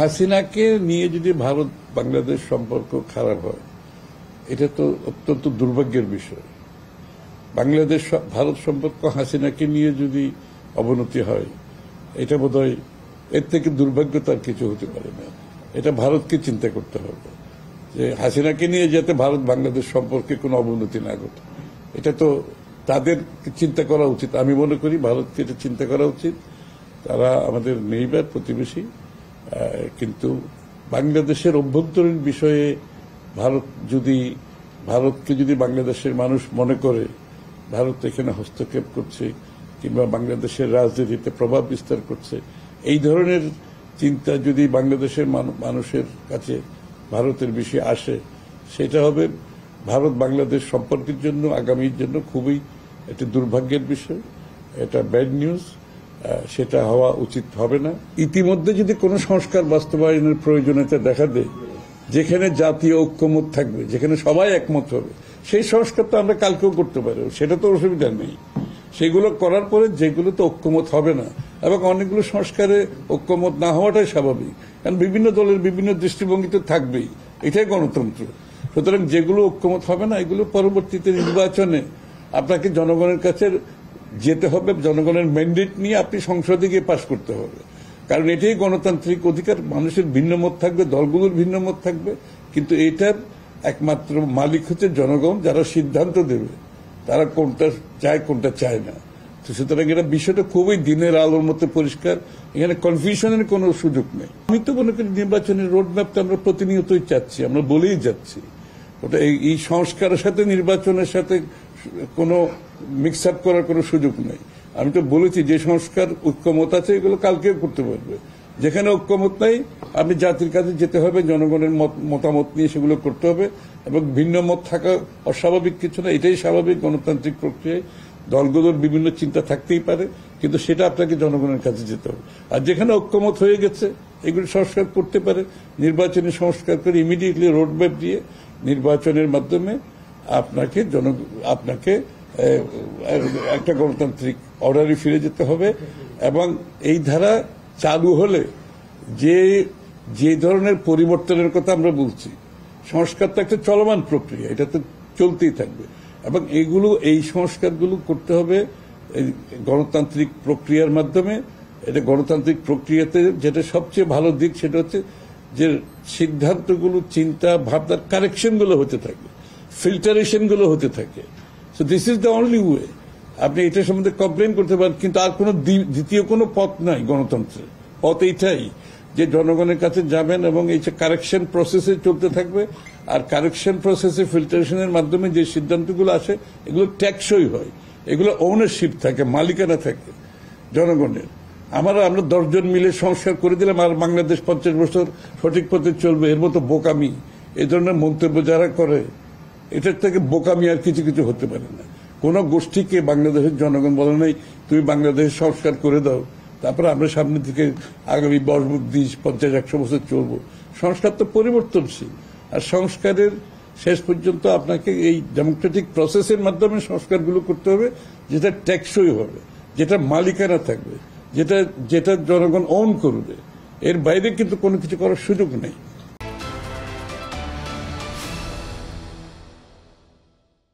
হাসিনাকে নিয়ে যদি ভারত বাংলাদেশ সম্পর্ক খারাপ হয়, এটা তো অত্যন্ত দুর্ভাগ্যের বিষয়। বাংলাদেশ ভারত সম্পর্ক হাসিনাকে নিয়ে যদি অবনতি হয়, এটা বোধহয় এর থেকে দুর্ভাগ্য তার কিছু হতে পারে না। এটা ভারতকে চিন্তা করতে হবে যে হাসিনাকে নিয়ে যাতে ভারত বাংলাদেশ সম্পর্কে কোনো অবনতি না ঘটে। এটা তো তাদের চিন্তা করা উচিত। আমি মনে করি ভারতকে এটা চিন্তা করা উচিত। তারা আমাদের নেইবার প্রতিবেশী, কিন্তু বাংলাদেশের অভ্যন্তরীণ বিষয়ে ভারতকে যদি বাংলাদেশের মানুষ মনে করে ভারত এখানে হস্তক্ষেপ করছে কিংবা বাংলাদেশের রাজনীতিতে প্রভাব বিস্তার করছে, এই ধরনের চিন্তা যদি বাংলাদেশের মানুষের কাছে ভারতের বিষয়ে আসে, সেটা হবে ভারত বাংলাদেশ সম্পর্কের জন্য আগামীর জন্য খুবই একটা দুর্ভাগ্যের বিষয়। এটা ব্যাড নিউজ, সেটা হওয়া উচিত হবে না। ইতিমধ্যে যদি কোনো সংস্কার বাস্তবায়নের প্রয়োজনীয়তা দেখা দেয়, যেখানে জাতীয় ঐক্যমত থাকবে, যেখানে সবাই একমত হবে, সেই সংস্কার তো আমরা কালকেও করতে পারি, সেটা তো অসুবিধা নেই। সেগুলো করার পরে যেগুলো তো ঐক্যমত হবে না, এবং অনেকগুলো সংস্কারে ঐক্যমত না হওয়াটাই স্বাভাবিক, কারণ বিভিন্ন দলের বিভিন্ন দৃষ্টিভঙ্গি তো থাকবেই, এটাই গণতন্ত্র। সুতরাং যেগুলো ঐক্যমত হবে না, এগুলো পরবর্তীতে নির্বাচনে আপনাকে জনগণের কাছে যেতে হবে, জনগণের ম্যান্ডেট নিয়ে আপনি সংসদে গিয়ে পাশ করতে হবে, কারণ এটাই গণতান্ত্রিক অধিকার। মানুষের ভিন্ন মত থাকবে, দলগুলোর ভিন্ন মত থাকবে, কিন্তু এটার একমাত্র মালিক হচ্ছে জনগণ, যারা সিদ্ধান্ত দেবে তারা কোনটা চায় কোনটা চায় না। তো সুতরাং এটা বিষয়টা খুবই দিনের আলোর মতো পরিষ্কার, এখানে কনফিউশনের কোনো সুযোগ নেই। আমি তো মনে করি নির্বাচনের রোডম্যাপটা আমরা প্রতিনিয়তই চাচ্ছি, আমরা বলেই যাচ্ছি। ওটা এই সংস্কারের সাথে নির্বাচনের সাথে কোনো মিক্স আপ করার কোনো সুযোগ নেই। আমি তো বলেছি যে সংস্কার ঐক্যমত আছে এগুলো কালকেও করতে পারবে, যেখানে ঐক্যমত নাই আপনি জাতির কাছে যেতে হবে, জনগণের মতামত নিয়ে সেগুলো করতে হবে, এবং ভিন্ন মত থাকা অস্বাভাবিক কিছু না, এটাই স্বাভাবিক গণতান্ত্রিক প্রক্রিয়ায়। দলগুলোর বিভিন্ন চিন্তা থাকতেই পারে, কিন্তু সেটা আপনাকে জনগণের কাছে যেতে হবে। আর যেখানে ঐক্যমত হয়ে গেছে এগুলি সংস্কার করতে পারে, নির্বাচনী সংস্কার করে ইমিডিয়েটলি রোডম্যাপ দিয়ে নির্বাচনের মাধ্যমে আপনাকে একটা গণতান্ত্রিক অর্ডারে ফিরে যেতে হবে। এবং এই ধারা চালু হলে যে ধরনের পরিবর্তনের কথা আমরা বলছি, সংস্কার তো একটা চলমান প্রক্রিয়া, এটা তো চলতেই থাকবে, এবং এই সংস্কারগুলো করতে হবে গণতান্ত্রিক প্রক্রিয়ার মাধ্যমে। এটা গণতান্ত্রিক প্রক্রিয়াতে যেটা সবচেয়ে ভালো দিক, সেটা হচ্ছে যে সিদ্ধান্তগুলো, চিন্তা ভাবনার কারেকশনগুলো হতে থাকে, ফিল্টারেশনগুলো হতে থাকে। So this is the only way. আপনি এটা সম্বন্ধে কমপ্লেন করতে পারেন, কিন্তু আর কোনো দ্বিতীয় কোনো পথ নাই গণতন্ত্রের। পথ এইটাই যে জনগণের কাছে যাবেন এবং এই যে কারেকশন প্রসেসে চলতে থাকবে, আর কারেকশন প্রসেসে ফিল্টারেশনের মাধ্যমে যে সিদ্ধান্তগুলো আসে এগুলো টেকসই হয়, এগুলো ওনারশিপ থাকে, মালিকানা থাকে জনগণের। আমরা 10 জন মিলে সংস্কার করে দিলাম আর বাংলাদেশ 50 বছর সঠিক পথে চলবে, এর মতো বোকামি, এই ধরনের মন্তব্য যারা করে, এটার থেকে বোকামি আর কিছু হতে পারে না। কোন গোষ্ঠীকে বাংলাদেশের জনগণ বলে নাই তুমি বাংলাদেশের সংস্কার করে দাও, তারপরে আমরা সামনের দিকে আগামী 50-100 বছর চলবো। সংস্কার তো পরিবর্তনশীল, আর সংস্কারের শেষ পর্যন্ত আপনাকে এই ডেমোক্রেটিক প্রসেসের মাধ্যমে সংস্কারগুলো করতে হবে, যেটা টেকসই হবে, যেটা মালিকানা থাকবে, যেটা জনগণ ওন করবে। এর বাইরে কিন্তু কোনো কিছু করার সুযোগ নেই।